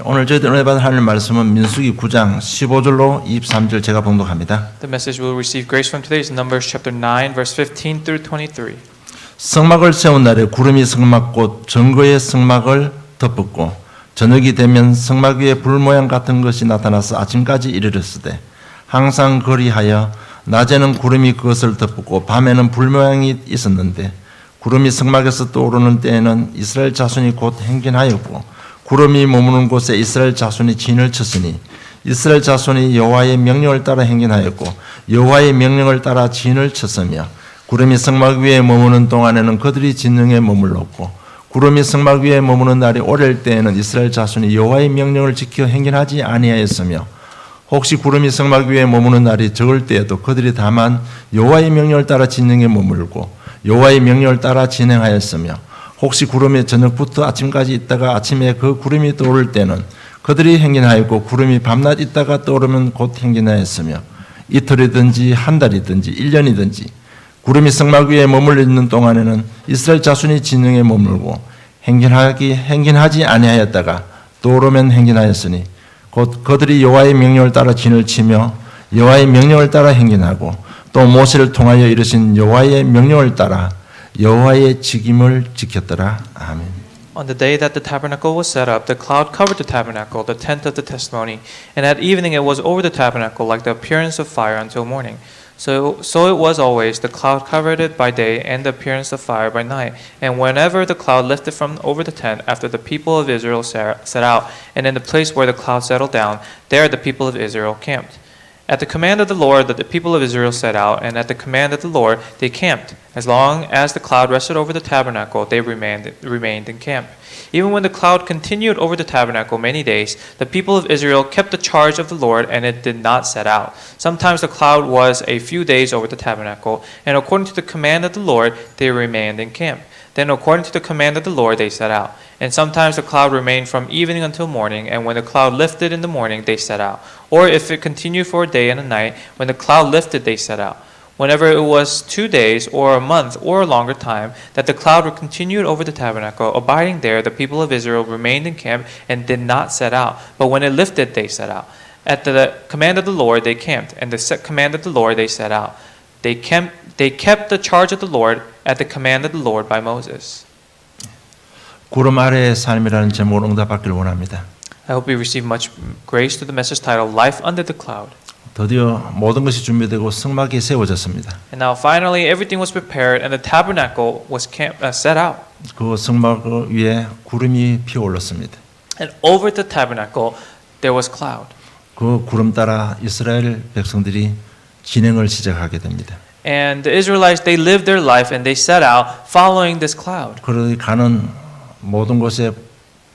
오늘 저희들 은혜 받은 하나님 말씀은 민수기 9장 15절로 23절 제가 봉독합니다. The message we'll receive grace from today is Numbers chapter 9, verse 15 through 23. 성막을 세운 날에 구름이 성막꽃 전거의 성막을 덮었고 저녁이 되면 성막 위에 불 모양 같은 것이 나타나서 아침까지 이르렀으되 항상 그리하여 낮에는 구름이 그것을 덮었고 밤에는 불 모양이 있었는데 구름이 성막에서 떠오르는 때에는 이스라엘 자손이 곧 행진하였고 구름이 머무는 곳에 이스라엘 자손이 진을 쳤으니 이스라엘 자손이 여호와의 명령을 따라 행진하였고 여호와의 명령을 따라 진을 쳤으며 구름이 성막 위에 머무는 동안에는 그들이 진영에 머물렀고 구름이 성막 위에 머무는 날이 오래일 때에는 이스라엘 자손이 여호와의 명령을 지켜 행진하지 아니하였으며 혹시 구름이 성막 위에 머무는 날이 적을 때에도 그들이 다만 여호와의 명령을 따라 진영에 머물고 여호와의 명령을 따라 진행하였으며 혹시 구름이 저녁부터 아침까지 있다가 아침에 그 구름이 떠오를 때는 그들이 행진하였고 구름이 밤낮 있다가 떠오르면 곧 행진하였으며 이틀이든지 한 달이든지 1년이든지 구름이 성막 위에 머물러 있는 동안에는 이스라엘 자손이 진영에 머물고 행진하지 아니하였다가 떠오르면 행진하였으니 곧 그들이 여호와의 명령을 따라 진을 치며 여호와의 명령을 따라 행진하고 또 모세를 통하여 이르신 여호와의 명령을 따라 여호와의 직임을 지켰더라. 아멘. On the day that the tabernacle was set up, the cloud covered the tabernacle, the tent of the testimony, and at evening it was over the tabernacle like the appearance of fire until morning. So it was always, the cloud covered it by day and the appearance of fire by night. And whenever the cloud lifted from over the tent, after the people of Israel set out, and in the place where the cloud settled down, there the people of Israel camped. At the command of the Lord, the people of Israel set out, and at the command of the Lord, they camped. As long as the cloud rested over the tabernacle, they remained in camp. Even when the cloud continued over the tabernacle many days, the people of Israel kept the charge of the Lord, and it did not set out. Sometimes the cloud was a few days over the tabernacle, and according to the command of the Lord, they remained in camp. Then according to the command of the Lord, they set out. And sometimes the cloud remained from evening until morning, and when the cloud lifted in the morning, they set out. Or if it continued for a day and a night, when the cloud lifted, they set out. Whenever it was 2 days, or a month, or a longer time, that the cloud continued over the tabernacle, abiding there, the people of Israel remained in camp and did not set out. But when it lifted, they set out. At the command of the Lord, they camped, and the command of the Lord, they set out. They kept the charge of the Lord at the command of the Lord by Moses. 구름 아래의 삶이라는 제목으로 응답받기를 원합니다. I hope we receive much grace to the message titled Life Under the Cloud. 드디어 모든 것이 준비되고 성막이 세워졌습니다. And now finally everything was prepared and the tabernacle was set out. 그 성막 위에 구름이 피어올랐습니다. And over the tabernacle there was cloud. 그 구름 따라 이스라엘 백성들이 진행을 시작하게 됩니다. And the Israelites, they lived their life and they set out following this cloud. 그러기 가는 모든 곳에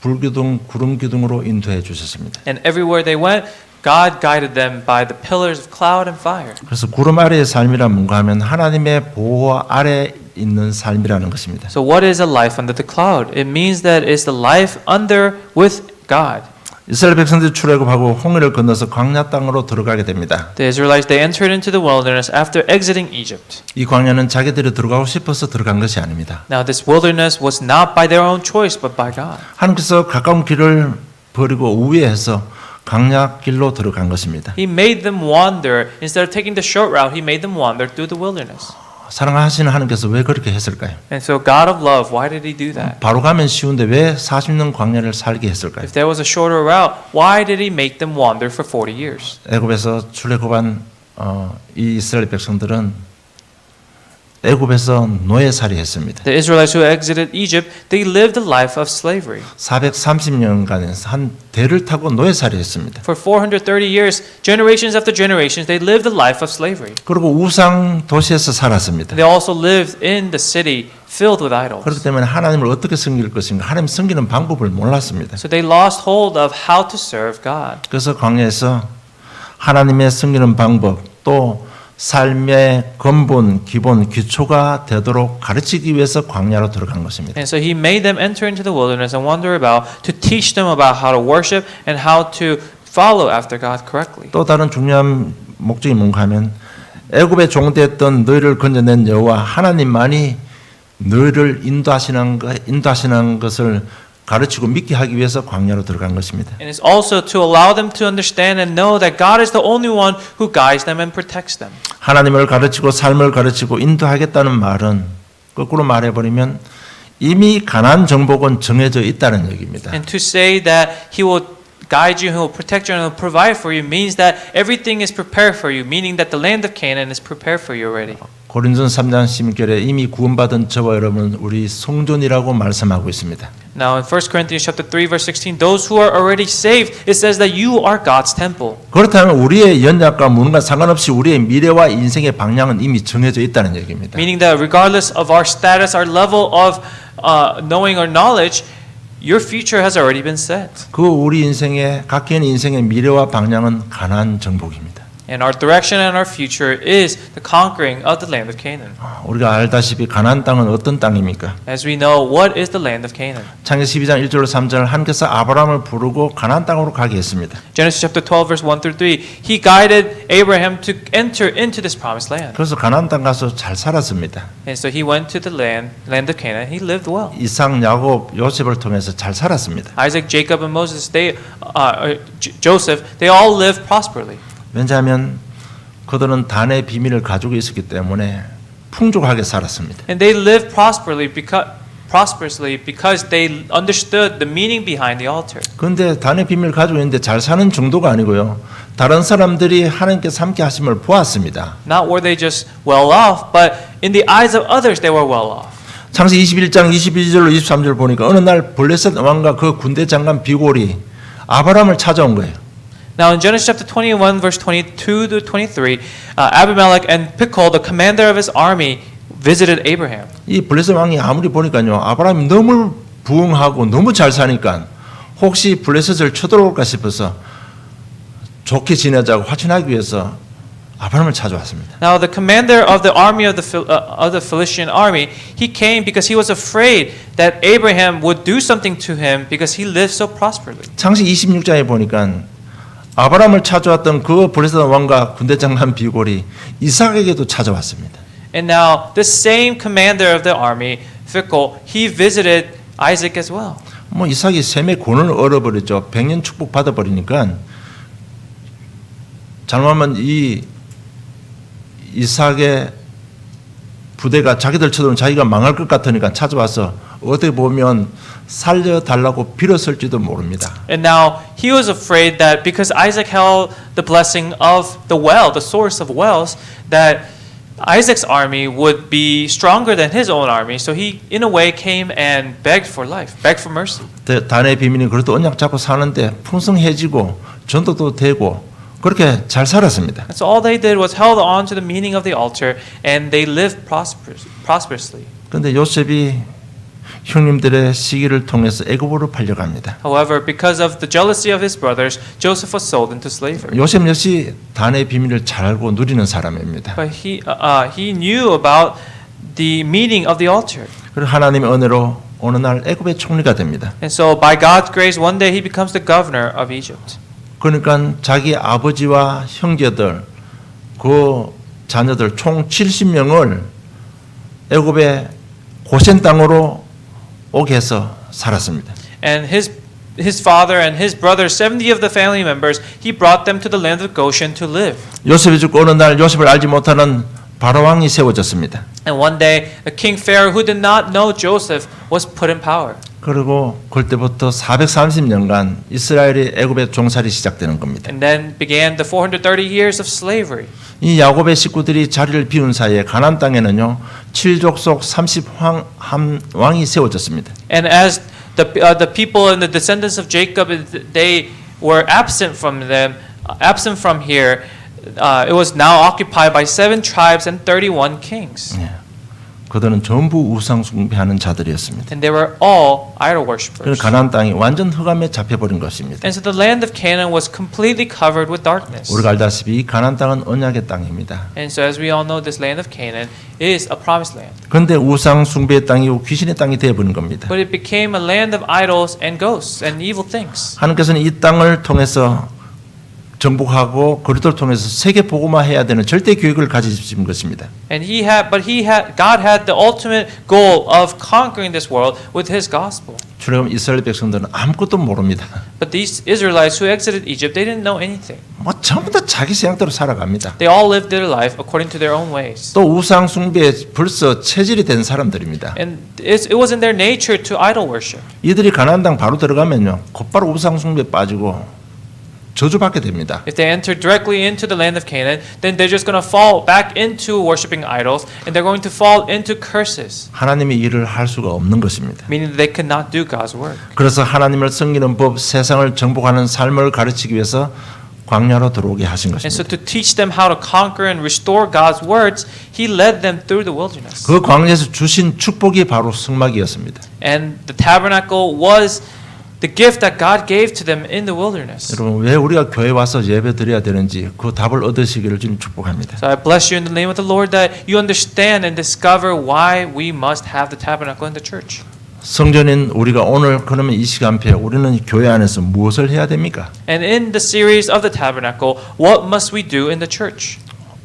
불기둥, 구름 기둥으로 인도해 주셨습니다. And everywhere they went, God guided them by the pillars of cloud and fire. 그래서 구름 아래의 삶이란 뭔가 하면 하나님의 보호 아래 있는 삶이라는 것입니다. So what is a life under the cloud? It means that it's the life under with God. 이스라엘 백성들이 출애굽하고 홍해를 건너서 광야 땅으로 들어가게 됩니다. The Israelites, they entered into the wilderness after exiting Egypt. 이 광야는 자기들이 들어가고 싶어서 들어간 것이 아닙니다. Now this wilderness was not by their own choice but by God. 하나님께서 가까운 길을 버리고 우회해서 광야 길로 들어간 것입니다. He made them wander. Instead of taking the short route, He made them wander through the wilderness. 사랑하시는 하나님께서 왜 그렇게 했을까요? And so God of love, why did He do that? 바로 가면 쉬운데 왜 40년 광야를 살게 했을까요? If there was a shorter route, why did He make them wander for 40 years? 애굽에서 출애굽한 이 이스라엘 백성들은 애굽에서 노예살이 했습니다. The Israelites who exited Egypt, they lived a life of slavery. 430년간 한 대를 타고 노예살이 했습니다. For 430 years, generations after generations, they lived a life of slavery. 그리고 우상 도시에서 살았습니다. They also lived in the city filled with idols. 그렇기 때문에 하나님을 어떻게 섬길 것인가 하나님 섬기는 방법을 몰랐습니다. So they lost hold of how to serve God. 그래서 광야에서 하나님의 섬기는 방법 또 삶의 근본, 기본, 기초가 되도록 가르치기 위해서 광야로 들어간 것입니다. And so He made them enter into the wilderness and wander about to teach them about how to worship and how to follow after God correctly. 또 다른 중요한 목적이 뭔가 하면 애굽에 종되었던 너희를 건져낸 여호와 하나님만이 너희를 인도하시는 것을 가르치고 믿게 하기 위해서 광야로 들어간 것입니다. And it's also to allow them to understand and know that God is the only one who guides them and protects them. 하나님을 가르치고 삶을 가르치고 인도하겠다는 말은 거꾸로 말해버리면 이미 가나안 정복은 정해져 있다는 얘기입니다. And to say that He will guide you, He will protect you, and He will provide for you means that everything is prepared for you, meaning that the land of Canaan is prepared for you already. 고린도전서 3장 16절에 이미 구원받은 저와 여러분 우리 성전이라고 말씀하고 있습니다. Now in 1 Corinthians chapter 3 verse 16, those who are already saved, it says that you are God's temple. 그렇다면 우리의 연약과 무능과 상관없이 우리의 미래와 인생의 방향은 이미 정해져 있다는 얘기입니다. Meaning that regardless of our status, our level of knowing or knowledge, your future has already been set. 그 우리 인생의 각 개인의 인생의 미래와 방향은 가나안 정복입니다. And our direction and our future is the conquering of the land of Canaan. 우리가 알다시피 가나안 땅은 어떤 땅입니까? As we know, what is the land of Canaan? 창세기 12장 1절로 3절 하나님께서 아브라함을 부르고 가나안 땅으로 가게 했습니다. Genesis chapter 12 verse 1 through 3, He guided Abraham to enter into this promised land. 그래서 가나안 땅 가서 잘 살았습니다. And so he went to the land of Canaan. He lived well. 이삭, 야곱, 요셉을 통해서 잘 살았습니다. Isaac, Jacob, and Moses, Joseph, they all lived prosperously. 왜냐하면 그들은 단의 비밀을 가지고 있었기 때문에 풍족하게 살았습니다. And they lived prosperously because they understood the meaning behind the altar. 그런데 단의 비밀을 가지고 있는데 잘 사는 정도가 아니고요. 다른 사람들이 하나님께서 함께 하심을 보았습니다. Not were they just well off, but in the eyes of others they were well off. 창세기 21장 22절로 23절 보니까 어느 날 블레셋 왕과 그 군대 장관 비골이 아브라함을 찾아온 거예요. Now in Genesis chapter 21 verse 22 to 23, Abimelech and Phicol, the commander of his army, visited Abraham. 이 블레셋 왕이 아무리 보니까요. 아브라함이 너무 부흥하고 너무 잘 사니까 혹시 블레셋을 쳐들어올까 싶어서 좋게 지내자고 화친하기 위해서 아브라함을 찾아왔습니다. Now the commander of the army of the Philistine army, he came because he was afraid that Abraham would do something to him because he lived so prosperously. 창세기 26장에 보니까 아브라함을 찾아왔던 그 블레셋 왕과 군대 장관 비골이 이삭에게도 찾아왔습니다. And now the same commander of the army, Phicol, he visited Isaac as well. 뭐 이삭이 셈의 권을 얻어버렸죠. 100년 축복 받아버리니까 잘못하면 이 이삭의 부대가 자기들 쳐들면 자기가 망할 것 같으니까 찾아와서 어떻게 보면 살려달라고 빌었을지도 모릅니다. And now he was afraid that because Isaac held the blessing of the well, the source of wells, that Isaac's army would be stronger than his own army. So he, in a way, came and begged for life, begged for mercy. 단의 비밀이 그래도 언약 잡고 사는데 풍성해지고 전도도 되고 그렇게 잘 살았습니다. And so all they did was held on to the meaning of the altar, and they lived prosperously. 그런데 요셉이 형님들의 시기를 통해서 애굽으로 팔려갑니다. However, because of the jealousy of his brothers, Joseph was sold into slavery. 요셉 역시 단의 비밀을 잘 알고 누리는 사람입니다. But he knew about the meaning of the altar. 그리고 하나님의 은혜로 어느 날 애굽의 총리가 됩니다. And so by God's grace, one day he becomes the governor of Egypt. 그러니까 자기 아버지와 형제들, 그 자녀들 총 70명을 애굽의 고센 땅으로 오게 해서 살았습니다. And his father and his brothers, 70 of the family members, he brought them to the land of Goshen to live. 요셉이 죽고 어느 날 요셉을 알지 못하는 바로 왕이 세워졌습니다. And one day, a king Pharaoh who did not know Joseph was put in power. 그리고 그때부터 430년간 이스라엘이 애굽의 종살이 시작되는 겁니다. And then began the 430 years of slavery. 이 야곱의 식구들이 자리를 비운 사이에 가나안 땅에는요 7족속 30왕이 세워졌습니다. And as the people and the descendants of Jacob, they were absent from here. It was now occupied by 7 tribes and 31 kings. 그들은 전부 우상 숭배하는 자들이었습니다. And they were all idol worshippers. 그래서 가나안 땅이 완전 흑암에 잡혀버린 것입니다. And so the land of Canaan was completely covered with darkness. 우리가 알다시피 이 가나안 땅은 언약의 땅입니다. And so as we all know, this land of Canaan is a promised land. 그런데 우상 숭배의 땅이고 귀신의 땅이 되어버린 겁니다. But it became a land of idols and ghosts and evil things. 하나님께서는 이 땅을 통해서 정복하고 그리스도를 통해서 세계 복음화해야 되는 절대 계획을 가지신 것입니다. And God had the ultimate goal of conquering this world with His gospel. 출애굽 이스라엘 백성들은 아무것도 모릅니다. But these Israelites who exited Egypt, they didn't know anything. 뭐 전부 다 자기 생각대로 살아갑니다. They all lived their life according to their own ways. 또 우상 숭배에 벌써 체질이 된 사람들입니다. And it was in their nature to idol worship. 이들이 가나안 땅 바로 들어가면요, 곧바로 우상 숭배에 빠지고 저주받게 됩니다. If they enter directly into the land of Canaan, then they're just going to fall back into worshiping idols, and they're going to fall into curses, 하나님의 일을 할 수가 없는 것입니다. meaning that they could not do God's work. 그래서 하나님을 섬기는 법, 세상을 정복하는 삶을 가르치기 위해서 광야로 들어오게 하신 And so 것입니다. to teach them how to conquer and restore God's words, He led them through the wilderness. 그 광야에서 주신 축복이 바로 성막이었습니다. And the tabernacle was the gift that God gave to them in the wilderness. 여러분, 왜 우리가 교회 와서 예배 드려야 되는지 그 답을 얻으시기를 주님 축복합니다. So I bless you in the name of the Lord that you understand and discover why we must have the tabernacle in the church. 성전인 우리가 오늘 그러면 이 시간표에 우리는 교회 안에서 무엇을 해야 됩니까? And in the series of the tabernacle, what must we do in the church?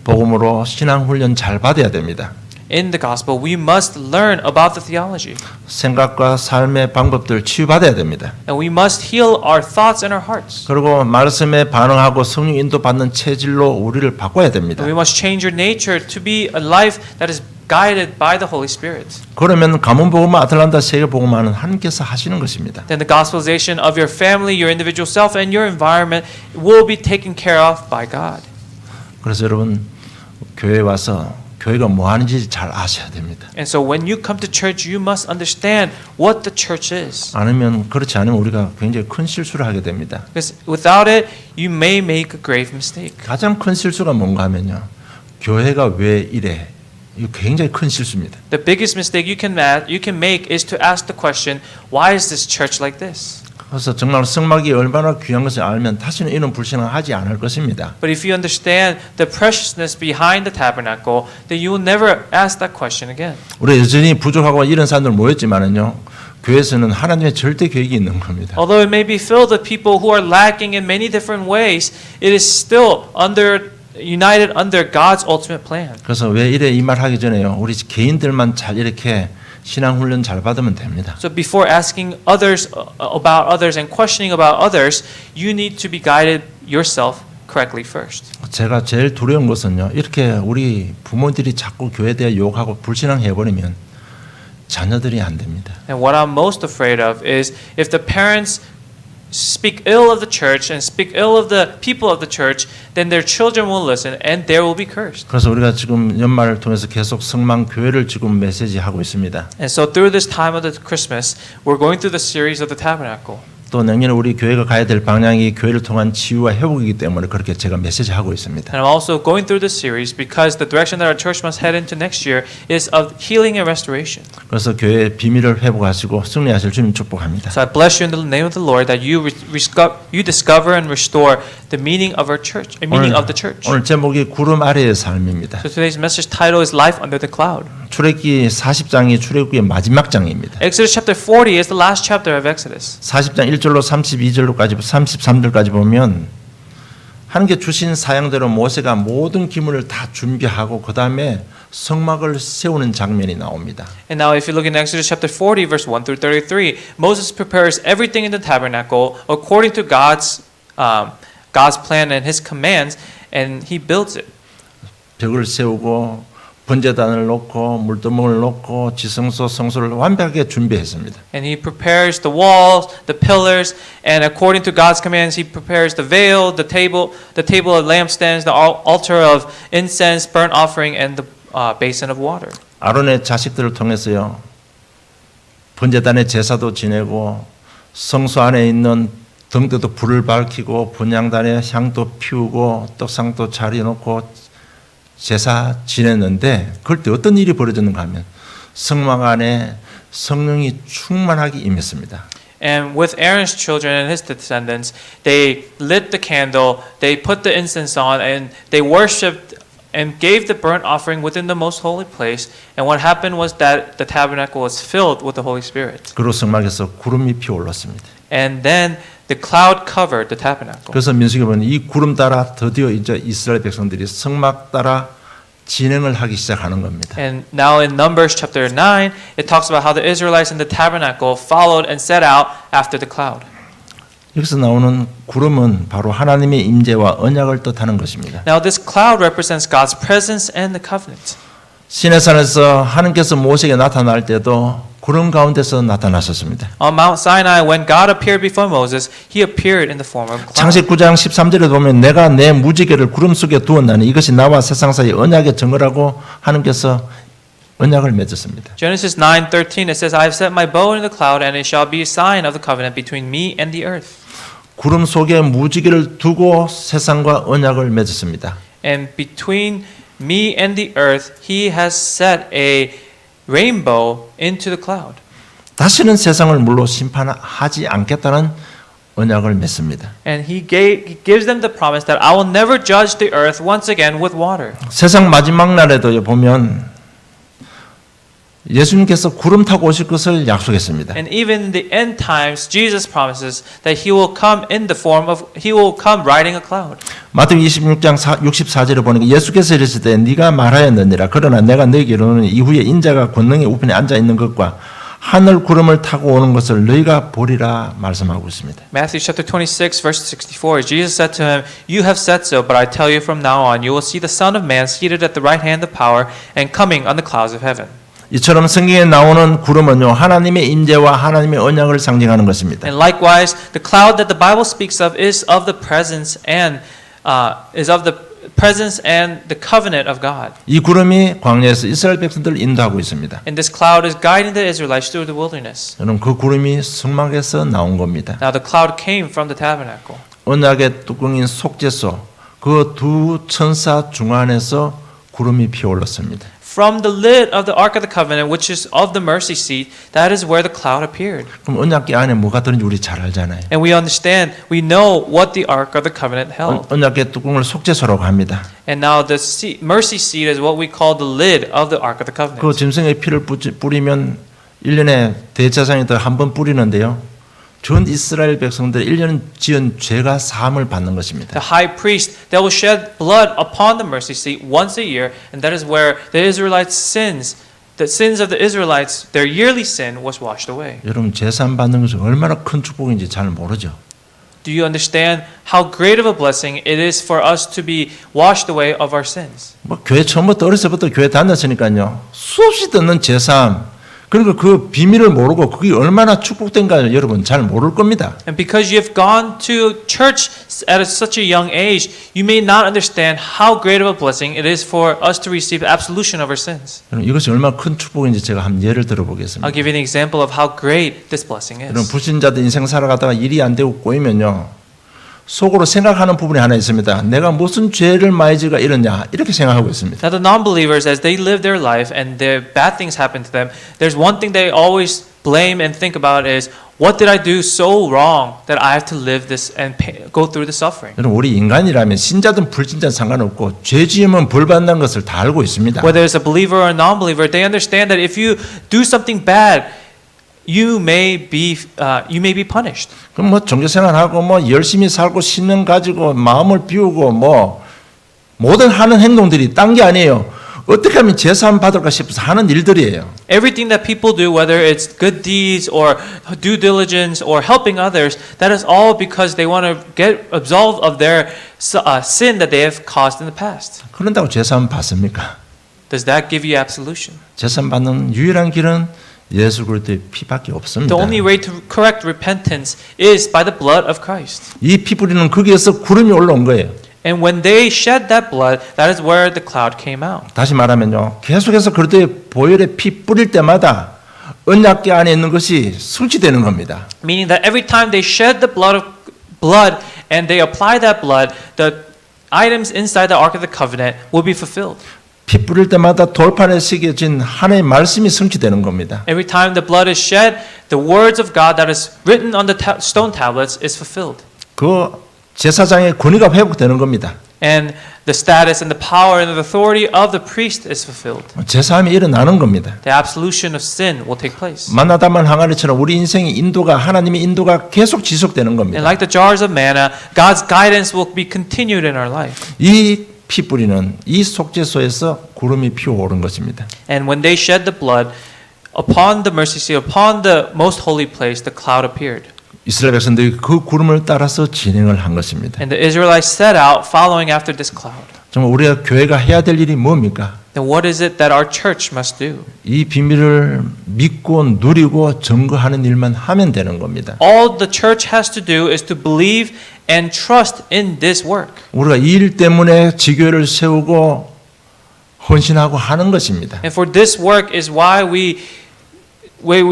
복음으로 신앙 훈련 잘 받아야 됩니다. In the gospel, we must learn about the theology. 생각과 삶의 방법들 치유받아야 됩니다. And we must heal our thoughts and our hearts. 그리고 말씀에 반응하고 성령 인도받는 체질로 우리를 바꿔야 됩니다. And we must change our nature to be a life that is guided by the Holy Spirit. 그러면 가문복음화 아틀란타 세계복음화는 하나님께서 하시는 것입니다. Then the gospelization of your family, your individual self, and your environment will be taken care of by God. 그래서 여러분 교회에 와서 교회가 뭐 하는지 잘 아셔야 됩니다. And so when you come to church, you must understand what the church is. 아니면 그렇지 않으면 우리가 굉장히 큰 실수를 하게 됩니다. Because without it, you may make a grave mistake. 가장 큰 실수가 뭔가 하면요. 교회가 왜 이래? 이거 굉장히 큰 실수입니다. The biggest mistake you can make is to ask the question, why is this church like this? 그래서 정말 성막이 얼마나 귀한 것을 알면 다시는 이런 불신앙을 하지 않을 것입니다. But if you understand the preciousness behind the tabernacle, then you will never ask that question again. 우리 여전히 부족하고 이런 사람들 모였지만은요. 교회에서는 하나님의 절대 계획이 있는 겁니다. Although it may be filled with people who are lacking in many different ways, it is still united under God's ultimate plan. 그래서 왜 이래 이 말 하기 전에요. 우리 개인들만 잘 이렇게 신앙 훈련 잘 받으면 됩니다. So before asking others about others and questioning about others, you need to be guided yourself correctly first. 제가 제일 두려운 것은요. 이렇게 우리 부모들이 자꾸 교회에 대해 욕하고 불신앙해 버리면 자녀들이 안 됩니다. And what I'm most afraid of is if the parents speak ill of the church and speak ill of the people of the church, then their children will listen and they will be cursed. 그래서 우리가 지금 연말을 통해서 계속 성망 교회를 지금 메시지하고 있습니다. And so through this time of the Christmas, we're going through the series of the tabernacle. 또 내년에 우리 교회가 가야 될 방향이 교회를 통한 치유와 회복이기 때문에 그렇게 제가 메시지하고 있습니다. And I'm also going through this series because the direction that our church must head into next year is of healing and restoration. 그래서 교회의 비밀을 회복하시고 승리하실 주님 축복합니다. So I bless you in the name of the Lord that you discover and restore the meaning of our church, meaning of the church. 오늘 제목이 구름 아래의 삶입니다. So today's message title is Life Under the Cloud. 출애굽기 40장이 출애굽기의 마지막 장입니다. Exodus chapter 40 is the last chapter of Exodus. 40장 1절로 32절로까지 33절까지 보면 하나님께 주신 사양대로 모세가 모든 기물을 다 준비하고 그 다음에 성막을 세우는 장면이 나옵니다. And now if you look in Exodus chapter 40 verse 1 through 33, Moses prepares everything in the tabernacle according to God's plan and his commands, and he builds it. 벽을 세우고 번제단을 놓고 물두멍을 놓고 지성소 성소를 완벽하게 준비했습니다. And he prepares the walls, the pillars, and according to God's commands, he prepares the veil, the table of lampstands, the altar of incense, burnt offering, and the basin of water. 아론의 자식들을 통해서요. 번제단의 제사도 지내고 성소 안에 있는 등대도 불을 밝히고 분향단에 향도 피우고 떡상도 차려놓고 제사 지냈는데 그럴 때 어떤 일이 벌어졌는가 하면 성막 안에 성령이 충만하게 임했습니다. And with Aaron's children and his descendants, they lit the candle, they put the incense on, and they worshipped and gave the burnt offering within the most holy place. And what happened was that the tabernacle was filled with the Holy Spirit. 그리고 성막에서 구름이 피어올랐습니다. And then the cloud covered the tabernacle. 그래서 민수기 보면 이 구름 따라 드디어 이제 이스라엘 백성들이 성막 따라 진행을 하기 시작하는 겁니다. And now in Numbers chapter 9, it talks about how the Israelites in the tabernacle followed and set out after the cloud. 여기서 나오는 구름은 바로 하나님의 임재와 언약을 뜻하는 것입니다. Now this cloud represents God's presence and the covenant. 시내산에서 하나님께서 모세에게 나타날 때도 구름 가운데서 나타나셨습니다. On Mount Sinai, when God appeared before Moses, He appeared in the form of a cloud. 창세기 9장 13절에 보면 내가 내 무지개를 구름 속에 두었나니 이것이 나와 세상 사이 언약의 증거라고 하나님께서 언약을 맺었습니다. Genesis 9:13 it says, "I have set my bow in the cloud, and it shall be a sign of the covenant between me and the earth." 구름 속에 무지개를 두고 세상과 언약을 맺었습니다. And between me and the earth, He has set a rainbow into the cloud. 다시는 세상을 물로 심판하지 않겠다는 언약을 맺습니다. And he gives them the promise that I will never judge the earth once again with water. 세상 마지막 날에도 보면 예수님께서 구름 타고 오실 것을 약속했습니다. And even in the end times, Jesus promises that He will come in the form of, He will come riding a cloud. 마태복음 26장 64절에 보니까 예수께서 이르시되 네가 말하였느니라 그러나 내가 너희에게 이르노니 이후에 인자가 권능의 우편에 앉아 있는 것과 하늘 구름을 타고 오는 것을 너희가 보리라 말씀하고 있습니다. Matthew chapter 26 verse 64, Jesus said to him, "You have said so, but I tell you from now on, you will see the Son of Man seated at the right hand of power and coming on the clouds of heaven." 이처럼 성경에 나오는 구름은요 하나님의 임재와 하나님의 언약을 상징하는 것입니다. And likewise, the cloud that the Bible speaks of is of the presence and the covenant of God. 이 구름이 광야에서 이스라엘 백성들을 인도하고 있습니다. And this cloud is guiding the Israelites through the wilderness. 여러분 그 구름이 성막에서 나온 겁니다. Now the cloud came from the tabernacle. 언약의 뚜껑인 속죄소 그 두 천사 중안에서 구름이 피어올랐습니다. From the lid of the Ark of the Covenant, which is of the mercy seat, that is where the cloud appeared. 그럼 언약궤 안에 뭐가 들은지 우리 잘 알잖아요. And we understand, we know what the Ark of the Covenant held. 언약궤 뚜껑을 속죄소라고 합니다. And now the mercy seat is what we call the lid of the Ark of the 그 Covenant. 짐승의 피를 뿌리면 1년에 대제사장이 더 한 번 뿌리는데요. 전 이스라엘 백성들 1년 지은 죄가 사함을 받는 것입니다. The high priest that will shed blood upon the mercy seat once a year, and that is where the Israelites' sins, the sins of the Israelites, their yearly sin was washed away. 여러분 제사함 받는 것이 얼마나 큰 축복인지 잘 모르죠. Do you understand how great of a blessing it is for us to be washed away of our sins? 뭐 교회 처음부터 어렸을 때부터 교회 다녔으니까요. 수없이 듣는 제사함 그러니까 그 비밀을 모르고 그게 얼마나 축복된가 여러분 잘 모를 겁니다. And because you have gone to church at such a young age, you may not understand how great of a blessing it is for us to receive absolution of our sins. 여러분 이것이 얼마나 큰 축복인지 제가 한번 예를 들어보겠습니다. I'll give you an example of how great this blessing 여러분 is. 불신자들 인생 살아가다가 일이 안 되고 꼬이면요. 속으로 생각하는 부분이 하나 있습니다. 내가 무슨 죄를 많이 지가 이러냐 이렇게 생각하고 있습니다. Now the non-believers, as they live their life and their bad things happen to them, there's one thing they always blame and think about is, what did I do so wrong that I have to live this and go through the suffering? 여러분 우리 인간이라면 신자든 불신자든 상관없고 죄 지으면 벌 받는 것을 다 알고 있습니다. Whether it's a believer or a non-believer, they understand that if you do something bad, you may be punished. 그럼 뭐 종교생활하고 뭐 열심히 살고 신념 가지고 마음을 비우고 뭐 모든 하는 행동들이 딴 게 아니에요. 어떻게 하면 제사함 받을까 싶어서 하는 일들이에요. Everything that people do, whether it's good deeds or due diligence or helping others, that is all because they want to get absolved of their sin that they have caused in the past. 그런다고 제사함 받습니까? Does that give you absolution? 제사함 받는 유일한 길은 예수 그리스도의 피밖에 없습니다. The only way to correct repentance is by the blood of Christ. 이 피 뿌리는 거기에서 구름이 올라온 거예요. And when they shed that blood, that is where the cloud came out. 다시 말하면요. 계속해서 그리스도의 보혈의 피 뿌릴 때마다 언약궤 안에 있는 것이 성취되는 겁니다. Meaning that every time they shed the blood and they apply that blood, the items inside the Ark of the Covenant will be fulfilled. 피 뿌릴 때마다 돌판에 새겨진 하나님의 말씀이 성취되는 겁니다. Every time the blood is shed, the words of God that is written on the stone tablets is fulfilled. 그 제사장의 권위가 회복되는 겁니다. And the status and the power and the authority of the priest is fulfilled. 제사함이 일어나는 겁니다. The absolution of sin will take place. 만나다만 항아리처럼 우리 인생의 인도가 하나님의 인도가 계속 지속되는 And 겁니다. like the jars of manna, God's guidance will be continued in our life. 이 피 뿌리는 이 속죄소에서 구름이 피어오른 것입니다. And when they shed the blood upon the mercy seat, upon the most holy place, the cloud appeared. 이스라엘 백성들이 그 구름을 따라서 진행을 한 것입니다. And the Israelites set out following after this cloud. 정말 우리가 교회가 해야 될 일이 뭡니까? Then what is it that our church must do? 이 비밀을 믿고 누리고 증거하는 일만 하면 되는 겁니다. All the church has to do is to believe and trust in this work. 우리가 이 일 때문에 지교회를 세우고 헌신하고 하는 것입니다. And for this work is why we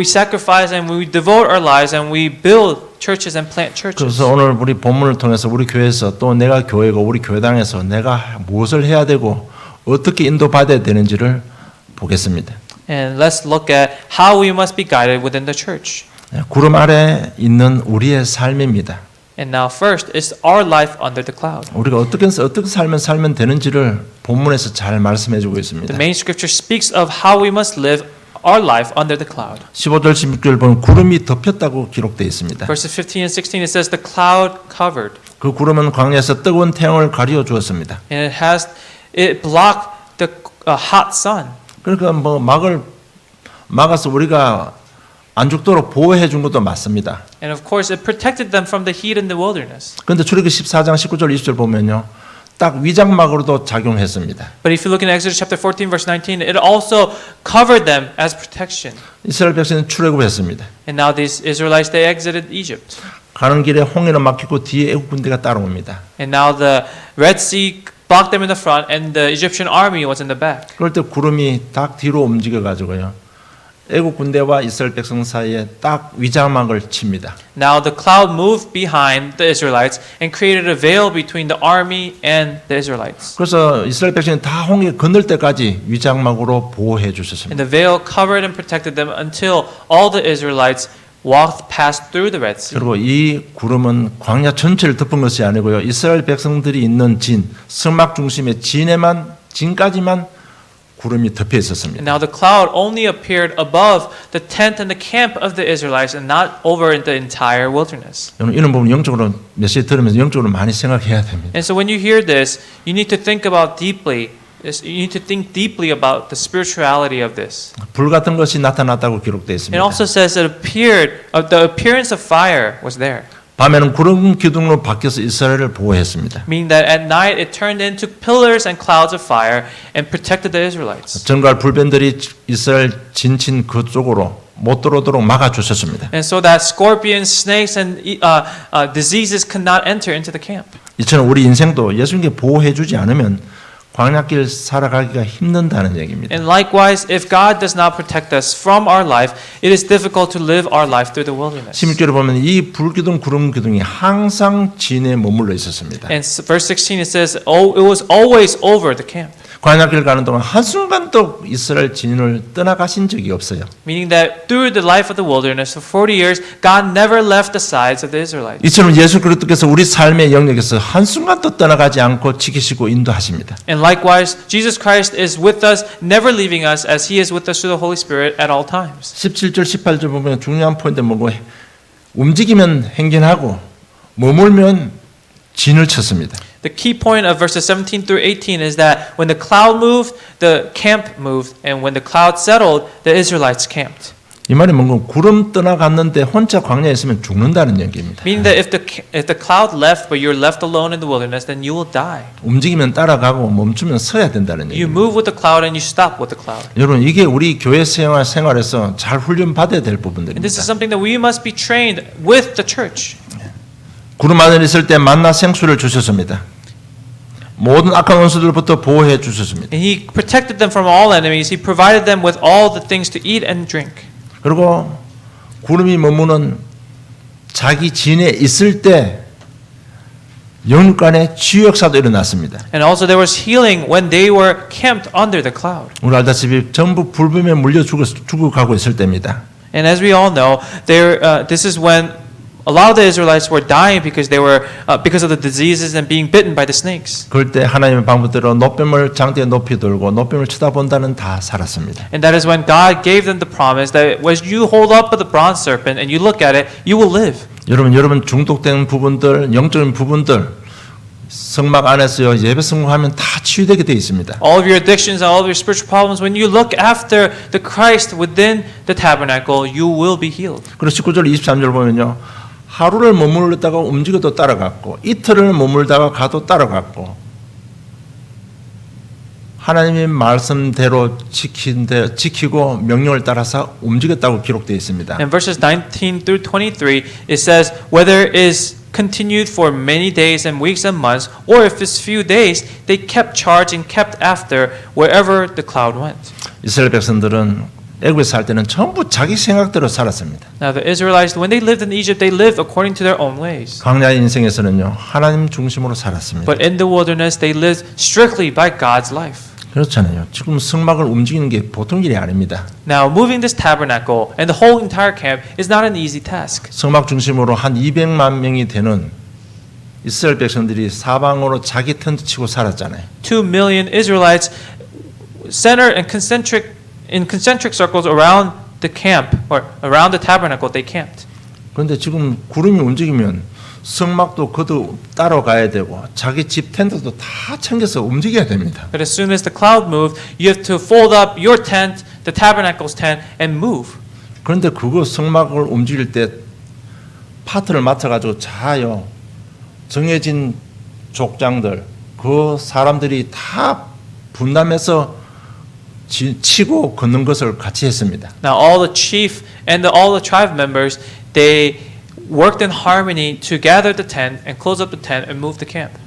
sacrifice and we devote our lives and we build churches and plant churches. 그래서 오늘 우리 본문을 통해서 우리 교회에서 또 내가 교회고 우리 교회당에서 내가 무엇을 해야 되고 어떻게 인도받아야 되는지를 보겠습니다. And let's look at how we must be guided within the church. 구름 아래 있는 우리의 삶입니다. And now first is our life under the cloud. 우리가 어떻게 살면 되는지를 본문에서 잘 말씀해 주고 있습니다. The main scripture speaks of how we must live our life under the cloud. 15절 16절 보면 구름이 덮였다고 기록되어 있습니다. Verses 15 and 16 it says the cloud covered. 그 구름은 광야에서 뜨거운 태양을 가리워 주었습니다. And it blocked the hot sun. 그러니까 뭐 막아서 우리가 안 죽도록 보호해 준 것도 맞습니다. And of course it protected them from the heat in the wilderness. 그런데 출애굽기 14장 19절 20절 보면요. 딱 위장막으로도 작용했습니다. But if you look in Exodus chapter 14 verse 19 it also covered them as protection. 이스라엘 백성은 출애굽했습니다. And now these Israelites they exited Egypt. 가는 길에 홍해는 막히고 뒤에 애국 군대가 따라옵니다. And now the Red Sea blocked them in the front and the Egyptian army was in the back. 그럴 때 구름이 딱 뒤로 움직여 가지고요. 애국 군대와 이스라엘 백성 사이에 딱 위장막을 칩니다. Now the cloud moved behind the Israelites and created a veil between the army and the Israelites. 그래서 이스라엘 백성이 다 홍해 건널 때까지 위장막으로 보호해 주셨습니다. And the veil covered and protected them until all the Israelites passed through the Red Sea. 그리고 이 구름은 광야 전체를 덮은 것이 아니고요. 이스라엘 백성들이 있는 성막 중심의 진까지만 구름이 덮여 있었습니다. And now the cloud only appeared above the tent and the camp of the Israelites and not over in the entire wilderness. 이런 부분 영적으로 메시지 들으면서 영적으로 많이 생각해야 됩니다. And so when you hear this, you need to think deeply about the spirituality of this. 불 같은 것이 나타났다고 기록되어 It 있습니다. also says the appearance of fire was there. 밤에는 구름 기둥으로 바뀌어서 이스라엘을 보호했습니다. Meaning that at night it turned into pillars and clouds of fire and protected the Israelites. 전갈 불변들이 이스라엘 진친 그쪽으로 못 들어오도록 막아 주셨습니다. And so that scorpions, snakes, and diseases could not enter into the camp. 이처럼 우리 인생도 예수님께 보호해 주지 않으면 광야길 살아가기가 힘든다는 얘기입니다. And likewise, if God does not protect us from our life, it is difficult to live our life through the wilderness. 16절에 보면 이 불기둥 구름 기둥이 항상 진에 머물러 있었습니다. And verse 16 it says, "Oh, it was always over the camp." 광야길 가는 동안 한순간도 이스라엘 진을 떠나가신 적이 없어요. Meaning that through the life of the wilderness for 40 years, God never left the sides of the Israelites. 이처럼 예수 그리스도께서 우리 삶의 영역에서 한순간도 떠나가지 않고 지키시고 인도하십니다. And likewise, Jesus Christ is with us, never leaving us, as He is with us through the Holy Spirit at all times. 17절 18절 보면 중요한 포인트 뭐고 움직이면 행진하고 머물면 진을 쳤습니다. The key point of verses 17 through 18 is that when the cloud moved, the camp moved, and when the cloud settled, the Israelites camped. 이 말이 뭔가 구름 떠나갔는데 혼자 광야에 있으면 죽는다는 얘기입니다. Meaning that if the cloud left, but you're left alone in the wilderness, then you will die. 움직이면 따라가고 멈추면 서야 된다는 You 얘기입니다. move with the cloud and you stop with the cloud. 여러분 이게 우리 교회 생활에서 잘 훈련 받아야 될 And this is 부분들입니다. something that we must be trained with the church. 구름 안에 있을 때 만나 생수를 주셨습니다. 모든 악한 원수들부터 보호해 주셨습니다. And He protected them from all enemies. He provided them with all the things to eat and drink. 그리고 구름이 머무는 자기 진에 있을 때 영육간의 치유 역사도 일어났습니다. And also there was healing when they were camped under the cloud. 우리 알다시피 전부 불뱀에 물려 죽어가고 있을 때입니다. And as we all know, this is when a lot of the Israelites were dying because because of the diseases and being bitten by the snakes. 그럴 때 하나님의 방법대로 노뱀을 장대에 높이 들고 노뱀을 쳐다본다는 다 살았습니다. And that is when God gave them the promise that as you hold up the bronze serpent and you look at it, you will live. 여러분 중독된 부분들, 영적인 부분들 성막 안에서요 예배 성공하면 다 치유되게 되어 있습니다. All of your addictions and all of your spiritual problems, when you look after the Christ within the tabernacle, you will be healed. 그리고 19절 23절 보면요. 하루를 머물렀다가 움직여도 따라갔고 이틀을 머물다가 가도 따라갔고 하나님의 말씀대로 지키고 명령을 따라서 움직였다고 기록되어 있습니다. In verses 19 through 23, it says, whether it is continued for many days and weeks and months, or if it's few days, they kept charge and kept after wherever the cloud went. 이스라엘 백성들은 애굽에 살 때는 전부 자기 생각대로 살았습니다. Now the Israelites, when they lived in Egypt, they lived according to their own ways. 광야의 인생에서는요 하나님 중심으로 살았습니다. But in the wilderness, they lived strictly by God's life. 그렇잖아요. 지금 성막을 움직이는 게 보통 일이 아닙니다. Now, moving this tabernacle and the whole entire camp is not an easy task. 성막 중심으로 한 200만 명이 되는 이스라엘 백성들이 사방으로 자기 텐트 치고 살았잖아요. 2 million Israelites centered in concentric circles around the camp or around the tabernacle. They camped. 그런데 지금 구름이 움직이면 성막도 그도 따라가야 되고 자기 집 텐트도 다 챙겨서 움직여야 됩니다. But as soon as the cloud moved, you have to fold up your tent, the tabernacle's tent, and move. 그런데 그거 성막을 움직일 때 파트를 맡아가지고 자요 정해진 족장들 그 사람들이 다 분담해서 치고 걷는 것을 같이 했습니다. Now all the chief and all the tribe members, they worked in harmony to gather the tent and close up the tent and move the camp.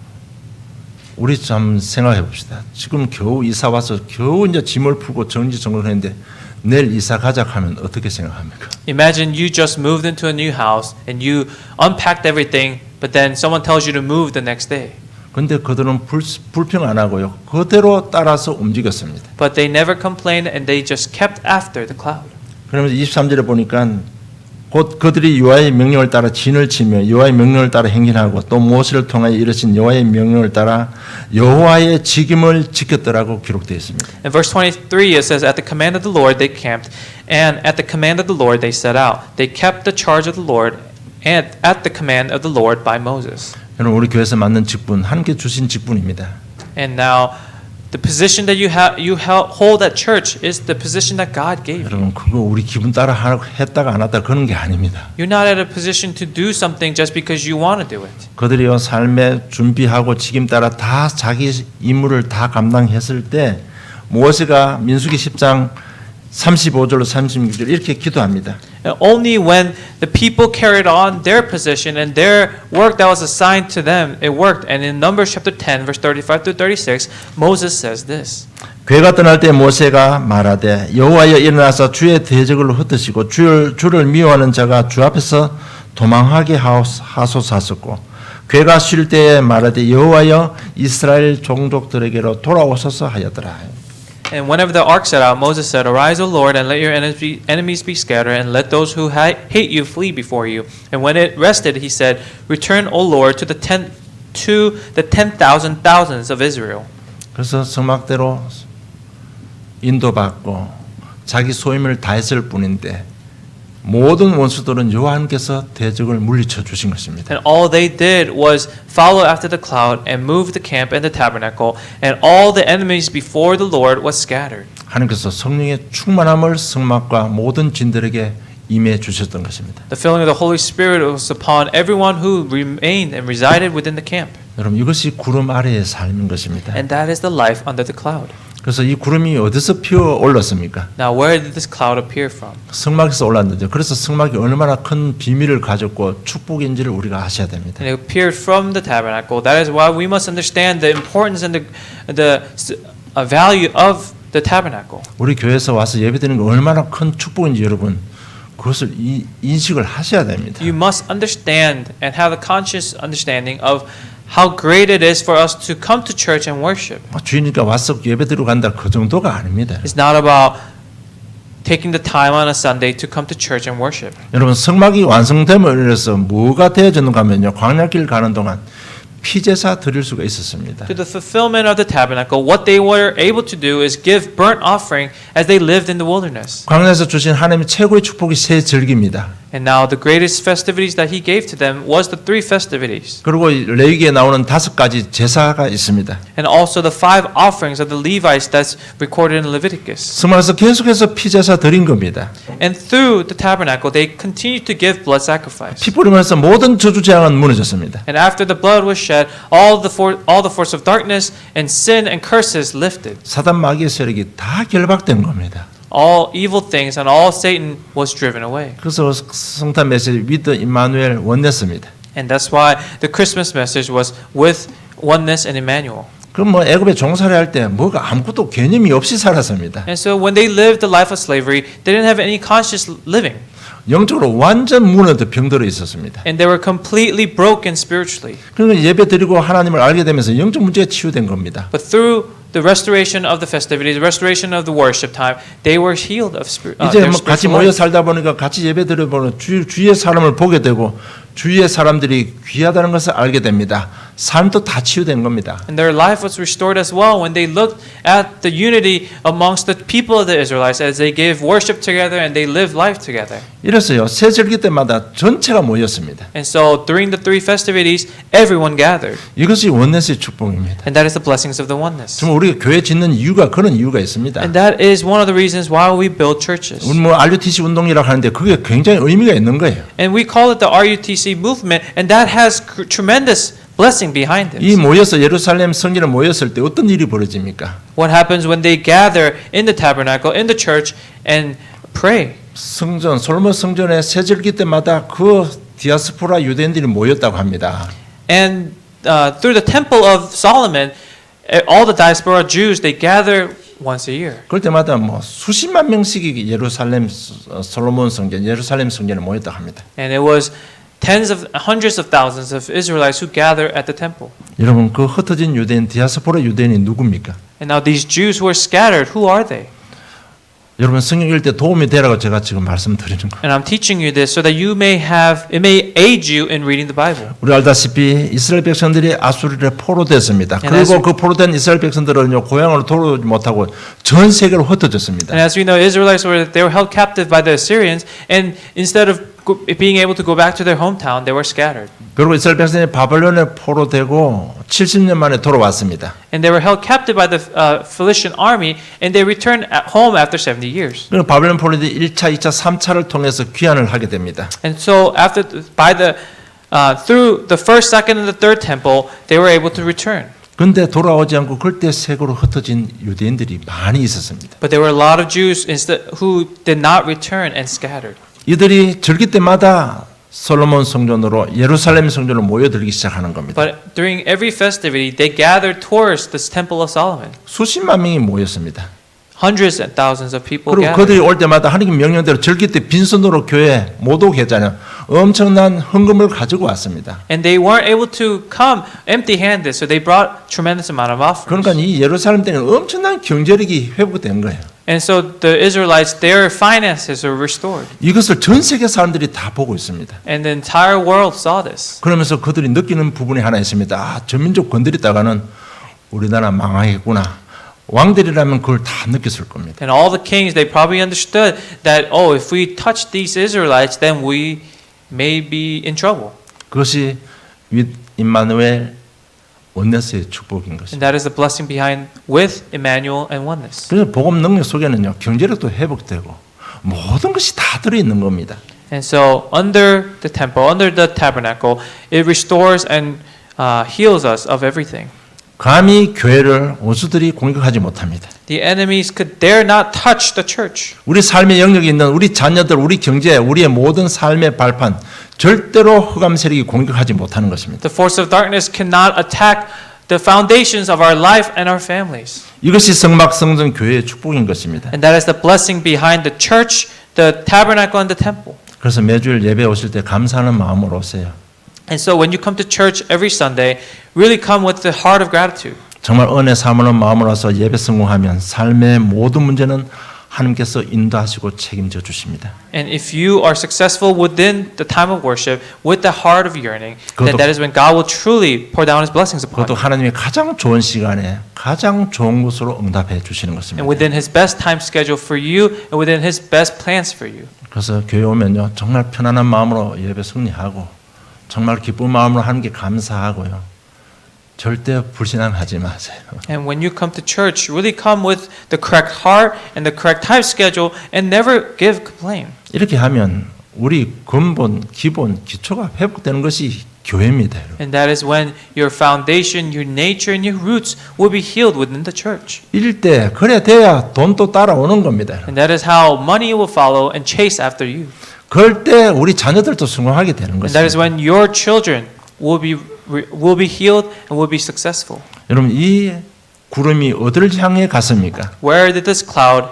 우리 좀 생각해 봅시다. 지금 겨우 이사 와서 겨우 이제 짐을 풀고 정리정돈했는데 내일 이사 가자 하면 어떻게 생각합니까? Imagine you just moved into a new house and you unpacked everything, but then someone tells you to move the next day. 근데 그들은 불평 안 하고요. 그대로 따라서 움직였습니다. But they never complained and they just kept after the cloud. 그러면서 23절에 보니까 곧 그들이 여호와의 명령을 따라 진을 치며 여호와의 명령을 따라 행진하고 또 모세를 통하여 이르신 여호와의 명령을 따라 여호와의 직임을 지켰더라고 기록되어 있습니다. In verse 23 it says, at the command of the Lord they camped, and at the command of the Lord they set out. They kept the charge of the Lord, and at the command of the Lord by Moses. 여러분 우리 교회에서 맡는 직분 하나님께 주신 직분입니다. And now the position that you hold at church is the position that God gave you. 여러분 그거 우리 기분 따라 했다가 안 했다 그런 게 아닙니다. You're not at a position to do something just because you want to do it. 그들이요 삶에 준비하고 직임 따라 다 자기 임무를 다 감당했을 때 모세가 민수기 10장 35절로 36절 이렇게 기도합니다. And only when the people carried on their position and their work that was assigned to them, it worked. And in Numbers chapter 10, verse 35 to 36, Moses says this. 괴가 떠날 때 모세가 말하되 여호와여 일어나서 주의 대적을 흩으시고 주를 미워하는 자가 주 앞에서 도망하게 하소서 하셨고 괴가 쉴 때에 말하되 여호와여 이스라엘 종족들에게로 돌아오소서 하였더라. And whenever the ark set out, Moses said, arise, O Lord, and let your enemies be scattered, and let those who hate you flee before you. And when it rested, he said, return, O Lord, to the 10,000 thousands of Israel. 그래서 성막대로 인도받고 자기 소임을 다했을 뿐인데 모든 원수들은 여호와께서 대적을 물리쳐 주신 것입니다. And all they did was follow after the cloud and move the camp and the tabernacle, and all the enemies before the Lord was scattered. 하나님께서 성령의 충만함을 성막과 모든 진들에게 임해 주셨던 것입니다. The filling of the Holy Spirit was upon everyone who remained and resided within the camp. 여러분 이것이 구름 아래의 삶인 것입니다. And that is the life under the cloud. 그래서 이 구름이 어디서 피어 올랐습니까? Now, where did this cloud appear from? 성막에서 올랐는데 그래서 성막이 얼마나 큰 비밀을 가졌고 축복인지를 우리가 아셔야 됩니다. And it appeared from the tabernacle. That is why we must understand the importance and the value of the tabernacle. 우리 교회에서 와서 예배드리는 게 얼마나 큰 축복인지 여러분 그것을 인식을 하셔야 됩니다. You must understand and have a conscious understanding of how great it is for us to come to church and worship. 주인이니까 와서 예배드리고 간다 그 정도가 아닙니다. It's not about taking the time on a Sunday to come to church and worship. 여러분 성막이 완성됨을 위해서 뭐가 되어졌는가 하면요 광야길 가는 동안 피제사 드릴 수가 있었습니다. To the fulfillment of the tabernacle, what they were able to do is give burnt offering as they lived in the wilderness. 광야에서 주신 하나님의 최고의 축복이 새 절기입니다. And now the greatest festivities that he gave to them was the three festivities. 그리고 레위기에 나오는 5가지 제사가 있습니다. And also the five offerings of the Levites that's recorded in Leviticus. 성막에서 계속해서 피제사 드린 겁니다. And through the tabernacle, they continued to give blood sacrifice. 피 뿌리면서 모든 저주 재앙은 무너졌습니다. And after the blood was shed, all the force of darkness and sin and curses lifted. 사단 마귀의 세력이 다 결박된 겁니다. All evil things and all Satan was driven away. 그래서 성탄 메시지 위드 임마누엘 원네스입니다. And that's why the Christmas message was with oneness and Emmanuel. 그럼 뭐 애굽에 종살이 할 때 뭐가 아무것도 개념이 없이 살았습니다. And so when they lived the life of slavery, they didn't have any conscious living. 영적으로 완전 무너져 병들어 있었습니다. And they were completely broken spiritually. 그러니까 예배 드리고 하나님을 알게 되면서 영적 문제가 치유된 겁니다. But through the restoration of the festivities, the restoration of the worship time, they were healed of 이제 their 뭐 같이 spiritual 모여 life. 살다 보니까 같이 예배 드려보면 주위의 사람을 보게 되고 주위의 사람들이 귀하다는 것을 알게 됩니다. 삶도 다 치유된 겁니다. And their life was restored as well when they looked at the unity amongst the people of the Israelites as they gave worship together and they lived life together. 이래서요 새 절기 때마다 전체가 모였습니다. And so during the three festivities, everyone gathered. 이것이 원네스의 축복입니다. And that is the blessings of the oneness. 정말 우리가 교회 짓는 이유가 그런 이유가 있습니다. And that is one of the reasons why we build churches. 우리 뭐 RUTC 운동이라고 하는데 그게 굉장히 의미가 있는 거예요. And we call it the RUTC movement, and that has tremendous blessing behind 이 it. 모여서 예루살렘 성전에 모였을 때 어떤 일이 벌어집니까? What happens when they gather in the tabernacle, in the church, and pray? 성전 솔로몬 성전의 새 절기 때마다 그 디아스포라 유대인들이 모였다고 합니다. And through the temple of Solomon, all the diaspora Jews, they gather once a year. 그럴 때마다 뭐 수십만 명씩이 예루살렘 솔로몬 성전, 예루살렘 성전에 모였다고 합니다. And it was hundreds of thousands of Israelites who gather at the temple. 여러분 그 흩어진 유대인 디아스포라 유대인이 누굽니까? And now these Jews who are scattered, who are they? 여러분 성경 읽을 때 도움이 되라고 제가 지금 말씀드리는 거예요. And I'm teaching you this so that it may aid you in reading the Bible. 우리 알다시피 이스라엘 백성들이 아수르에 포로됐습니다. 그리고 그 포로된 이스라엘 백성들은요 고향으로 돌아오지 못하고 전 세계로 흩어졌습니다. And as we know, Israelites they were held captive by the Assyrians, and instead of being able to go back to their hometown, they were scattered. 그리고 이스라엘 백성이 바벨론에 포로되고 70년 만에 돌아왔습니다. And they were held captive by the Philistine army, and they returned home after 70 years. 그리고 바벨론 포로들이 1차, 2차, 3차를 통해서 귀환을 하게 됩니다. And so through the first, second, and the third temple, they were able to return. 근데 돌아오지 않고 그때 세계로 흩어진 유대인들이 많이 있었습니다. But there were a lot of Jews who did not return and scattered. 이들이 절기 때마다 솔로몬 성전으로 예루살렘 성전으로 모여들기 시작하는 겁니다. But during every festivity, they gathered towards this temple of Solomon. 수십만 명이 모였습니다. Hundreds and thousands of people 그리고 gathered. 그들이 올 때마다 하나님 명령대로 절기 때 빈손으로 교회 못 오게 했잖아요. 엄청난 헌금을 가지고 왔습니다. And they weren't able to come empty-handed, so they brought tremendous amount of offerings. 그러니까 이 예루살렘 때는 엄청난 경제력이 회복된 거예요. And so the Israelites, their finances were restored. 이것을 전 세계 사람들이 다 보고 있습니다. And the entire world saw this. 그러면서 그들이 느끼는 부분이 하나 있습니다. 아, 저 민족 건드렸다가는 우리나라 망하겠구나. 왕들이라면 그걸 다 느꼈을 겁니다. And all the kings, they probably understood that, oh, if we touch these Israelites, then we may be in trouble. 그것이 with 임마누엘 원네스의 축복인 And 것입니다. that is the blessing behind with Emmanuel and oneness. 그래서 복음 능력 속에는요 경제력도 회복되고 모든 것이 다 들어있는 겁니다. And so under the temple, under the tabernacle, it restores and heals us of everything. 감히 교회를 원수들이 공격하지 못합니다. The enemies could dare not touch the church. 우리 삶의 영역에 있는 우리 자녀들, 우리 경제, 우리의 모든 삶의 발판 절대로 흑암 세력이 공격하지 못하는 것입니다. The force of darkness cannot attack the foundations of our life and our families. 이것이 성막 성전 교회의 축복인 것입니다. And that is the blessing behind the church, the tabernacle, and the temple. 그래서 매주일 예배 오실 때 감사하는 마음으로 오세요. And so when you come to church every Sunday, really come with the heart of gratitude. 정말 은혜 삼는 마음으로 와서 예배 성공하면 삶의 모든 문제는 하나님께서 인도하시고 책임져 주십니다. And if you are successful within the time of worship, with the heart of yearning, then 그것도- that is when God will truly pour down His blessings upon 그것도 you. 하나님의 가장 좋은 시간에 가장 좋은 것으로 응답해 주시는 것입니다. And within His best time schedule for you, and within His best plans for you. 그래서 교회 오면요 정말 편안한 마음으로 예배 승리하고 정말 기쁜 마음으로 하는 게 감사하고요. 절대 불신앙하지 마세요. And when you come to church, really come with the correct heart and the correct time schedule, and never give complaint. 이렇게 하면 우리 근본, 기본, 기초가 회복되는 것이 교회입니다. 여러분. And that is when your foundation, your nature, and your roots will be healed within the church. 이럴 때 그래 돼야 돈도 따라오는 겁니다. 여러분. And that is how money will follow and chase after you. 그럴 때 우리 자녀들도 성공하게 되는 And that is 것입니다. when your children will be healed and will be successful. 여러분 이 구름이 어디를 향해 갔습니까? Where did this cloud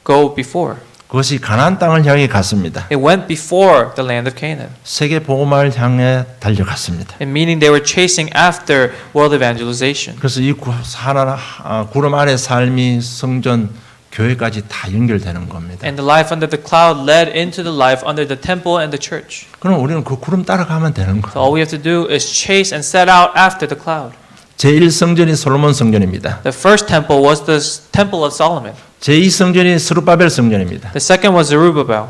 go before? 그것이 가나안 땅을 향해 갔습니다. It went before the land of Canaan. 세계 복음화를 향해 달려갔습니다. And meaning they were chasing after world evangelization. 그래서 이 구름 아래 삶이 성전 교회까지 다 연결되는 겁니다. And the life under the cloud led into the life under the temple and the church. 그럼 우리는 그 구름 따라가면 되는 So 거예요. all we have to do is chase and set out after the cloud. 제1성전이 솔로몬 성전입니다. The first temple was the temple of Solomon. 제2성전이 스룹바벨 성전입니다. The second was Zerubbabel.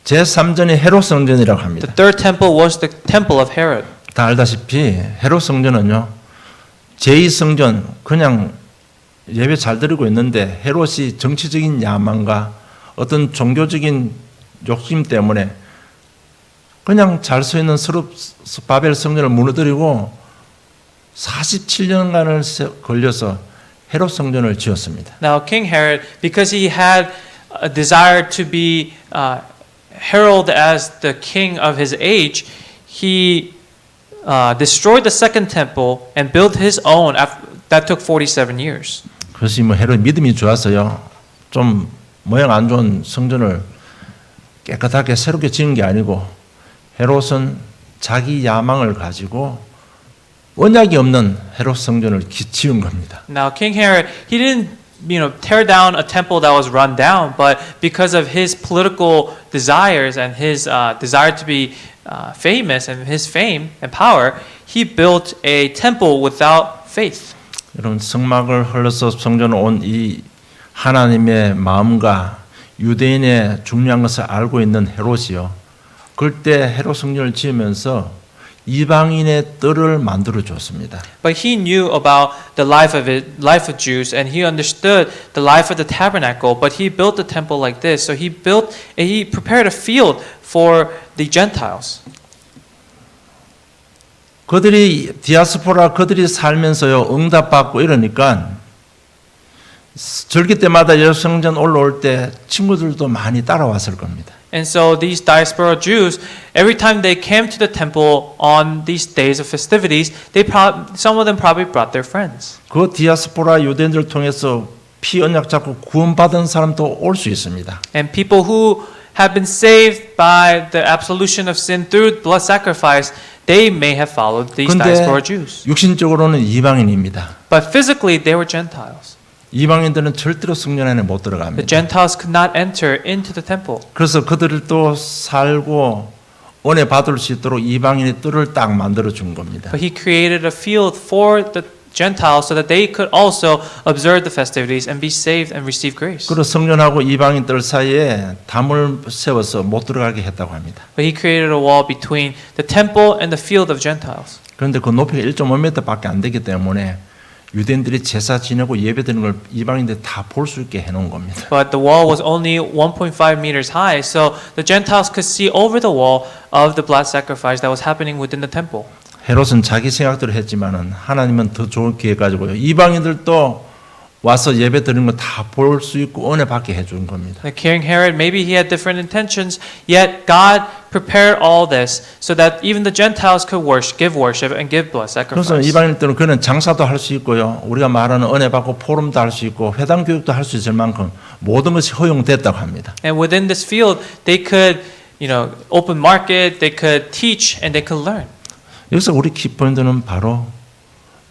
제3전이 헤롯 성전이라고 합니다. The third temple was the temple of Herod. 다 알다시피 헤롯 성전은요. 제2성전 그냥 예배 잘 드리고 있는데 헤롯이 정치적인 야망과 어떤 종교적인 욕심 때문에 그냥 잘 서 있는 스룹바벨 성전을 무너뜨리고 47년간을 걸려서 헤롯 성전을 지었습니다. Now King Herod, because he had a desire to be heralded as the king of his age, he destroyed the second temple and built his own. That took 47 years. 그것이 뭐 헤롯 믿음이 좋아서요. 좀 모양 안 좋은 성전을 깨끗하게 새롭게 지은 게 아니고 헤롯은 자기 야망을 가지고 언약이 없는 헤롯 성전을 지은 겁니다. Now King Herod, he didn't tear down a temple that was run down, but because of his political desires and his desire to be famous and his fame and power, he built a temple without faith. 여러분 성막을 흘러서 성전을 온 이 하나님의 마음과 유대인의 중요한 것을 알고 있는 헤롯이요. 그때 헤롯 성전을 지으면서 이방인의 뜰을 만들어 줬습니다. But he knew about the life of Jews, and he understood the life of the tabernacle. But he built the temple like this. So he prepared a field for the Gentiles. 그들이 디아스포라 그들이 살면서요 응답받고 이러니까 절기 때마다 예루살렘 올라올 때 친구들도 많이 따라왔을 겁니다. And so these diaspora Jews, every time they came to the temple on these days of festivities, some of them probably brought their friends. 그 디아스포라 유대인들 통해서 피 언약 잡고 구원받은 사람도 올 수 있습니다. And people who have been saved by the absolution of sin through blood sacrifice, they may have followed these 근데 diaspora Jews. 육신적으로는 이방인입니다. But physically, they were Gentiles. 이방인들은 절대로 성전 안에 못 The 들어갑니다. Gentiles could not enter into the temple. 그래서 그들도 살고 은혜 받을 수 있도록 이방인의 뜰을 딱 만들어 준 겁니다. But he created a field for the Gentiles so that they could also observe the festivities and be saved and receive grace. 그리고 성전하고 이방인 뜰 사이에 담을 세워서 못 들어가게 했다고 합니다. But he created a wall between the temple and the field of Gentiles. 그런데 그 높이가 1.5m밖에 안 되기 때문에 유대인들이 제사 지내고 예배드리는 걸 이방인들이 다 볼 수 있게 해놓은 겁니다. But the wall was only 1.5 meters high, so the Gentiles could see over the wall of the blood sacrifice that was happening within the temple. 헤롯은 자기 생각대로 했지만은 하나님은 더 좋은 기회 가지고요. 이방인들도 와서 예배 드리는 거 다 볼 수 있고 은혜 받게 해준 겁니다. King Herod, maybe he had different intentions, yet God prepared all this so that even the Gentiles could give worship and give blood 그래서 sacrifice. 이방인들은 그는 장사도 할 수 있고요. 우리가 말하는 은혜 받고 포럼도 할 수 있고 회당 교육도 할 수 있을 만큼 모든 것이 허용됐다고 합니다. And within this field, they could, open market, they could teach, and they could learn. 여기서 우리 키포인트는 바로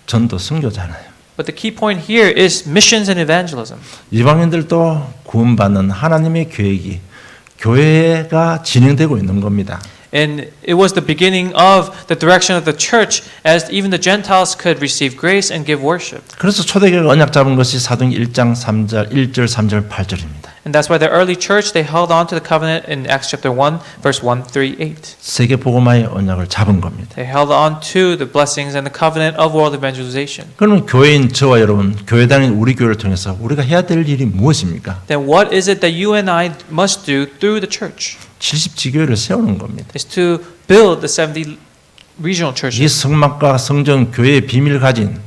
전도 선교잖아요. But the key point here is missions and evangelism. 이방인들도 구원받는 하나님의 계획이 교회가 진행되고 있는 겁니다. And it was the beginning of the direction of the church as even the Gentiles could receive grace and give worship. 그래서 초대교회가 언약 잡은 것이 사도행 1장 3절, 1절, 3절, 8절입니다. And that's why the early church, they held on to the covenant in Acts chapter 1, verse 1 through 8. 세계 복음화의 언약을 잡은 겁니다. They held on to the blessings and the covenant of world evangelization. 그러면 교회인 저와 여러분, 교회당인 우리 교회를 통해서 우리가 해야 될 일이 무엇입니까? Then what is it that you and I must do through the church? 70지교회를 세우는 겁니다. Is to build the 70 regional 이 churches. 성막과 성전 교회의 비밀을 가진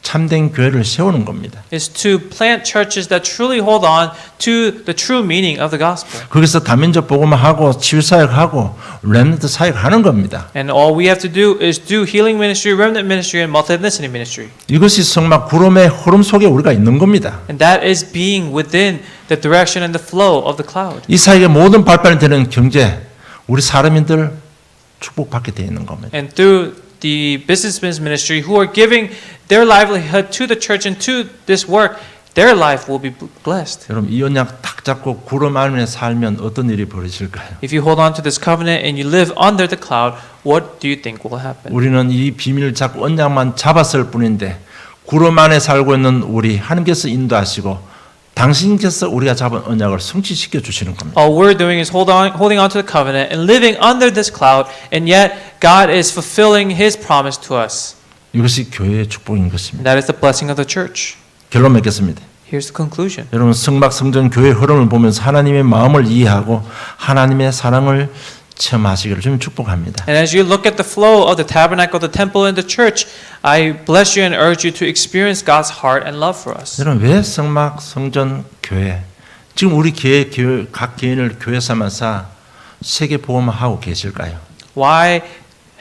참된 교회를 세우는 겁니다. Is to plant churches that truly hold on to the true meaning of the gospel. 거기서 다민족 복음화하고 치유사역하고 렘넌트 사역하는 겁니다. And all we have to do is do healing ministry, remnant ministry, and multi-ethnicity ministry. 이것이 성막 구름의 흐름 속에 우리가 있는 겁니다. And that is being within the direction and the flow of the cloud. 이 사역의 모든 발판이 되는 경제, 우리 사람인들 축복받게 되어 있는 겁니다. And through the businessmen's ministry who are giving their livelihood to the church and to this work, their life will be blessed. 여러분 이 언약 딱 잡고 구름 안에 살면 어떤 일이 벌어질까요? If you hold on to this covenant and you live under the cloud, what do you think will happen? 우리는 이 비밀을 잡고 언약만 잡았을 뿐인데 구름 안에 살고 있는 우리 하나님께서 인도하시고 당신께서 우리가 잡은 언약을 성취시켜 주시는 겁니다. All we're doing is holding on to the covenant and living under this cloud, and yet God is fulfilling His promise to us. 이것이 교회의 축복인 And 것입니다. that is the blessing of the church. 결론 맺겠습니다. Here's the conclusion. 여러분 성막 성전 교회 흐름을 보면서 하나님의 마음을 이해하고 하나님의 사랑을 체험하시기를 좀 축복합니다. And as you look at the flow of the tabernacle, the temple, and the church, I bless you and urge you to experience God's heart and love for us. 여러분 왜 성막 성전 교회 지금 우리 교회 각 개인을 교회 삼아서 세계 복음화하고 계실까요? Why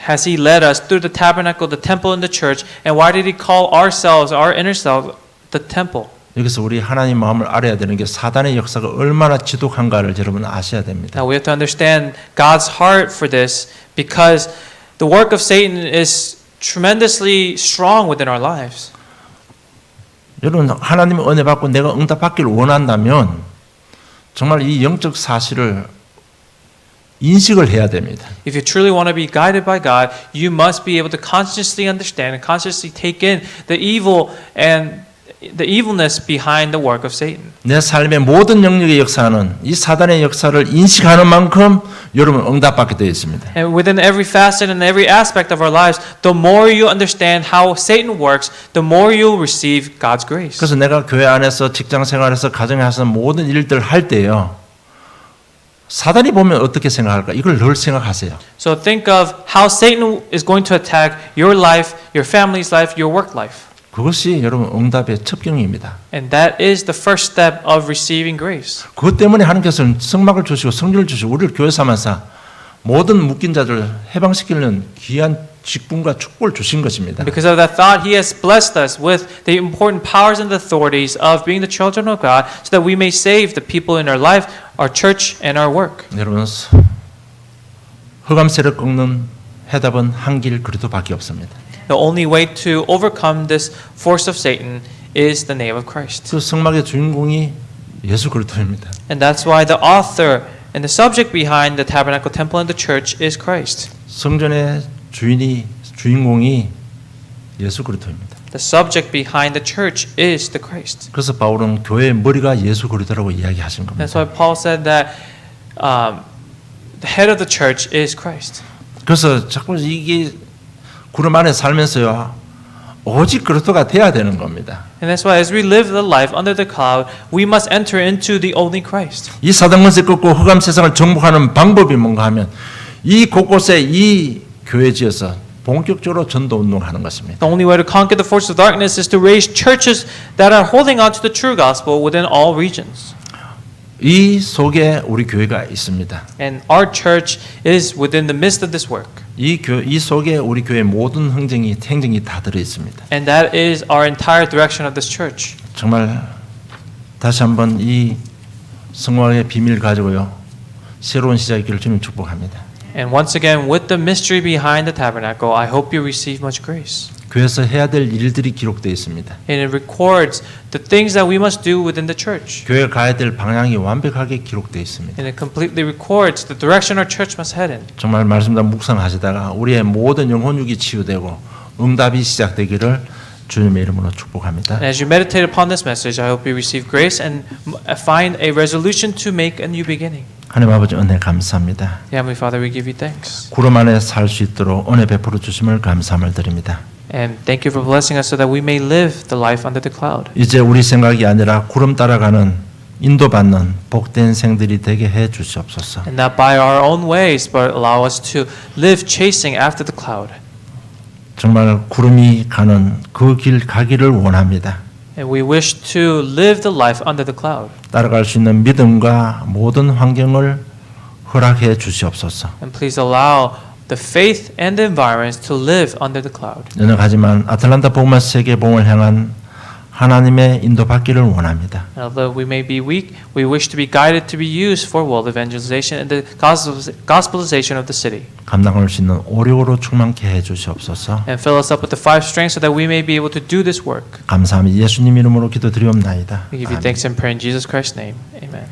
has He led us through the tabernacle, the temple, and the church? And why did He call ourselves, our inner self, the temple? 여기서 우리 하나님 마음을 알아야 되는 게 사단의 역사가 얼마나 지독한가를 여러분 아셔야 됩니다. Now we have to understand God's heart for this because the work of Satan is tremendously strong within our lives. 여러분 하나님의 은혜 받고 내가 응답받기를 원한다면 정말 이 영적 사실을 인식을 해야 됩니다. If you truly want to be guided by God, you must be able to consciously understand and consciously take in the evil and the evilness behind the work of Satan. 내 삶의 모든 영역의 역사는 이 사단의 역사를 인식하는 만큼 여러분 응답받게 되어 있습니다. And within every facet and every aspect of our lives, the more you understand how Satan works, the more you'll receive God's grace. 그래서 내가 교회 안에서 직장 생활에서 가정에서 모든 일들 할 때요. 사단이 보면 어떻게 생각할까? 이걸 늘 생각하세요. So think of how Satan is going to attack your life, your family's life, your work life. 그것이 여러분 응답의 첩경입니다. And that is the first step of receiving grace. 그것 때문에 하나님께서는 성막을 주시고 성전을 주시고 우리를 교회 삼아서 모든 묶인 자들을 해방시키는 귀한 직분과 축복을 주신 것입니다. Because of that thought, He has blessed us with the important powers and authorities of being the children of God so that we may save the people in our life, our church, and our work. 여러분 흑암세를 꺾는 해답은 한 길 그리스도밖에 없습니다. The only way to overcome this force of Satan is the name of Christ. 그 성막의 주인공이 예수 그리스도입니다. And that's why the author and the subject behind the tabernacle, temple, and the church is Christ. 성전의 주인공이 예수 그리스도입니다. The subject behind the church is the Christ. 그래서 바울은 교회의 머리가 예수 그리스도라고 이야기하신 겁니다. That's why Paul said that the head of the church is Christ. 그래서 자꾸 이게 구름 안에 살면서요. 오직 그리스도가 돼야 되는 겁니다. And that's why as we live the life under the cloud, we must enter into the only Christ. 이 사단 권세 꺾고 흑암 세상을 정복하는 방법이 뭔가 하면 이 곳곳에 이 교회 지어서 본격적으로 전도 운동하는 것입니다. The only way to conquer the force of darkness is to raise churches that are holding on to the true gospel within all regions. 이 속에 우리 교회가 있습니다. And our church is within the midst of this work. 이 속에 우리 교회 모든 행정이 다 들어 있습니다. And that is our entire direction of this church. 정말 다시 한번 이 성화의 비밀을 가지고요. 새로운 시작이기를 주님 축복합니다. And once again, with the mystery behind the tabernacle, I hope you receive much grace. 교회에서 해야 될 일들이 기록되어 있습니다. And it records the things that we must do within the church. 교회 가야 될 방향이 완벽하게 기록되어 있습니다. And it completely records the direction our church must head in. 정말 말씀과 묵상하시다가 우리의 모든 영혼육이 치유되고 응답이 시작되기를 주님의 이름으로 축복합니다. And as you meditate upon this message, I hope you receive grace and find a resolution to make a new beginning. 하나님 아버지 은혜 감사합니다. Heavenly Father, we give you thanks. 구름 안에 살 수 있도록 은혜 베풀어 주심을 감사함을 드립니다. And thank you for blessing us so that we may live the life under the cloud. 이제 우리 생각이 아니라 구름 따라가는 인도받는 복된 생들이 되게 해 주시옵소서. And not by our own ways, but allow us to live chasing after the cloud. 정말 구름이 가는 그 길 가기를 원합니다. And we wish to live the life under the cloud. 따라갈 수 있는 믿음과 모든 환경을 허락해 주시옵소서. And please allow the faith and the environments to live under the cloud. 하지만 아틀란타 복음화 세계봉을 향한 하나님의 인도받기를 원합니다. And although we may be weak, we wish to be guided to be used for world evangelization and the gospelization of the city. 감당할 수 있는 오력으로 충만케 해 주시옵소서. And fill us up with the 5 strengths so that we may be able to do this work. 감사합니다. 예수님 이름으로 기도드리옵나이다. We give you thanks and pray in Jesus Christ's name. Amen.